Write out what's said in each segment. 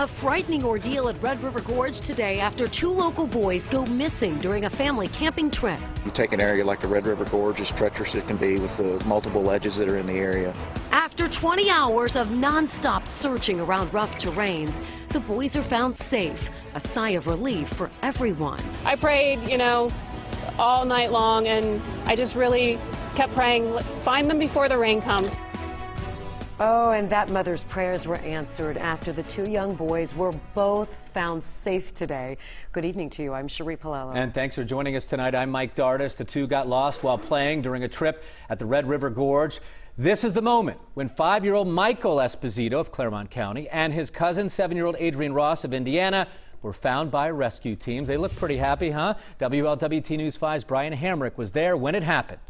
A frightening ordeal at Red River Gorge today after two local boys go missing during a family camping trip. You take an area like the Red River Gorge, as treacherous it can be with the multiple ledges that are in the area. After 20 hours of non-stop searching around rough terrains, the boys are found safe, a sigh of relief for everyone. I prayed, all night long, and I just really kept praying, find them before the rain comes. Oh, and that mother's prayers were answered after the two young boys were both found safe today. Good evening to you. I'm Cherie Palello. And thanks for joining us tonight. I'm Mike Dardis. The two got lost while playing during a trip at the Red River Gorge. This is the moment when 5-year-old Michael Esposito of Claremont County and his cousin, 7-year-old Adrian Ross of Indiana, were found by rescue teams. They look pretty happy, huh? WLWT News 5's Brian Hamrick was there when it happened.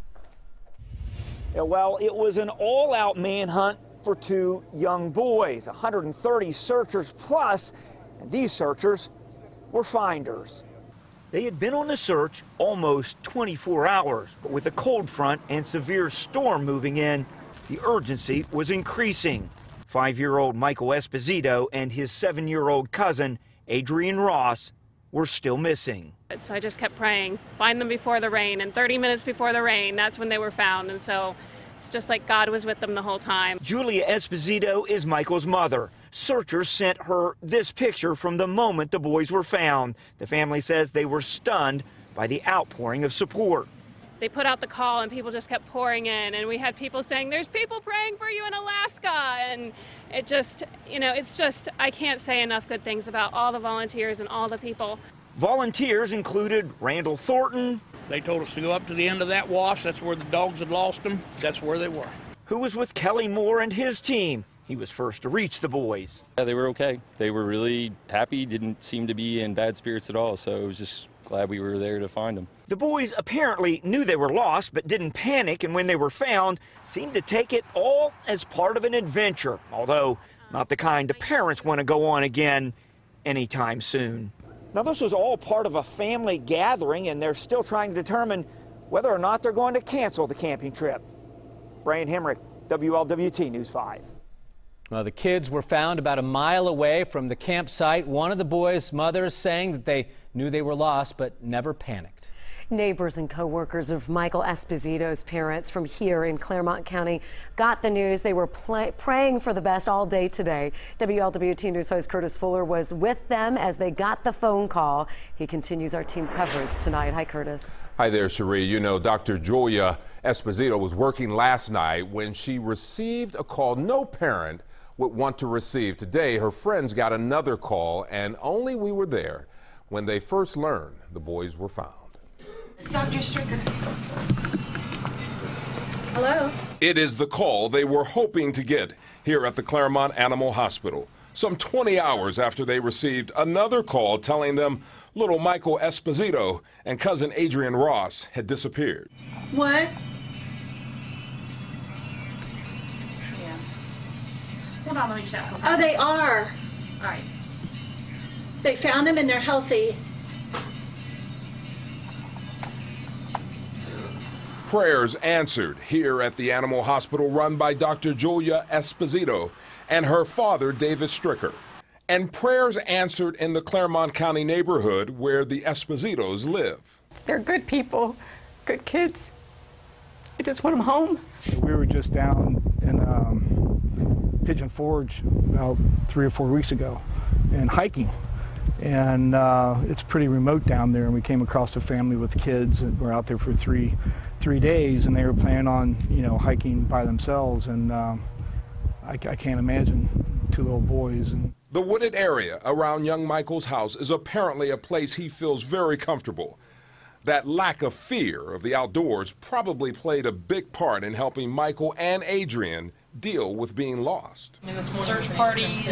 Yeah, well, it was an all-out manhunt for two young boys, 130 searchers plus, and these searchers were finders. They had been on the search almost 24 hours, but with a cold front and severe storm moving in, the urgency was increasing. 5-year-old Michael Esposito and his 7-year-old cousin, Adrian Ross, were still missing. So I just kept praying, find them before the rain, and 30 minutes before the rain, that's when they were found, and so it's just like God was with them the whole time. Julia Esposito is Michael's mother. Searchers sent her this picture from the moment the boys were found. The family says they were stunned by the outpouring of support. They put out the call and people just kept pouring in, and we had people saying, there's people praying for you in Alaska, and it just, it's just, I can't say enough good things about all the volunteers and all the people. Volunteers included Randall Thornton. They told us to go up to the end of that wash. That's where the dogs had lost them. That's where they were. Who was with Kelly Moore and his team. He was first to reach the boys. Yeah, they were okay. They were really happy, didn't seem to be in bad spirits at all, so I was just glad we were there to find them. The boys apparently knew they were lost, but didn't panic, and when they were found, seemed to take it all as part of an adventure, although not the kind the parents want to go on again anytime soon. Now, this was all part of a family gathering, and they're still trying to determine whether or not they're going to cancel the camping trip. Brian Hamrick, WLWT News 5. Well, the kids were found about a mile away from the campsite. One of the boys' mothers saying that they knew they were lost but never panicked. Neighbors and co-workers of Michael Esposito's parents from here in Claremont County got the news. They were praying for the best all day today. WLWT News host Curtis Fuller was with them as they got the phone call. He continues our team coverage tonight. Hi, Curtis. Hi there, Cherie. You know, Dr. Julia Esposito was working last night when she received a call no parent would want to receive. Today, her friends got another call, and only we were there when they first learned the boys were found. It's Dr. Stricker. Hello? It is the call they were hoping to get here at the Claremont Animal Hospital. Some 20 hours after they received another call telling them little Michael Esposito and cousin Adrian Ross had disappeared. What? Yeah. Hold on, let me check. Oh, they are. All right. They found them and they're healthy. Prayers answered here at the animal hospital run by Dr. Julia Esposito and her father, David Stricker. And prayers answered in the Claremont County neighborhood where the Espositos live. They're good people, good kids. I just want them home. We were just down in Pigeon Forge about 3 or 4 weeks ago and hiking. And it's pretty remote down there, and we came across a family with kids, and we're out there for three days, and they were planning on, hiking by themselves, and I can't imagine 2 little boys. And the wooded area around young Michael's house is apparently a place he feels very comfortable. That lack of fear of the outdoors probably played a big part in helping Michael and Adrian deal with being lost. Search parties,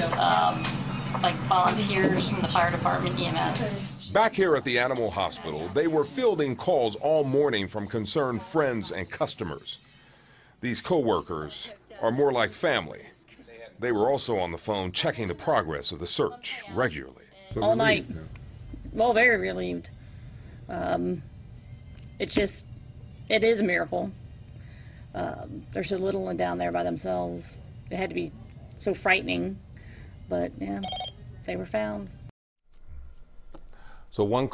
like volunteers from the fire department, EMS. Back here at the animal hospital, they were fielding calls all morning from concerned friends and customers. These co-workers are more like family. They were also on the phone checking the progress of the search regularly. All night. Well, very relieved. It is a miracle. They're so little and down there by themselves. It had to be so frightening, but yeah, they were found. So one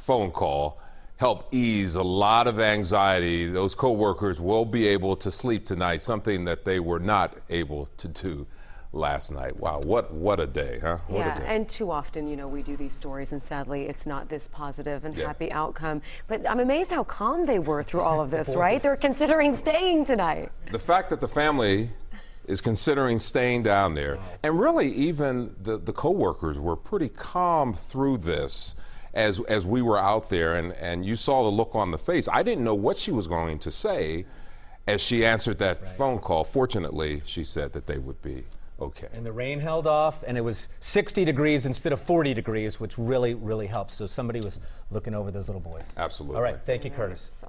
phone call helped ease a lot of anxiety. Those co-workers will be able to sleep tonight, something that they were not able to do last night. Wow, what a day, huh? What a day. And too often, you know, we do these stories, and sadly, it's not this positive and happy outcome. But I'm amazed how calm they were through all of this, right? They're considering staying tonight. The fact that the family is considering staying down there, and really even the co-workers were pretty calm through this as we were out there, and you saw the look on the face. I didn't know what she was going to say as she answered that phone call. Fortunately, she said that they would be okay. And the rain held off, and it was 60 degrees instead of 40 degrees, which really, really helps. So somebody was looking over those little boys. Absolutely. All right, thank you, Curtis.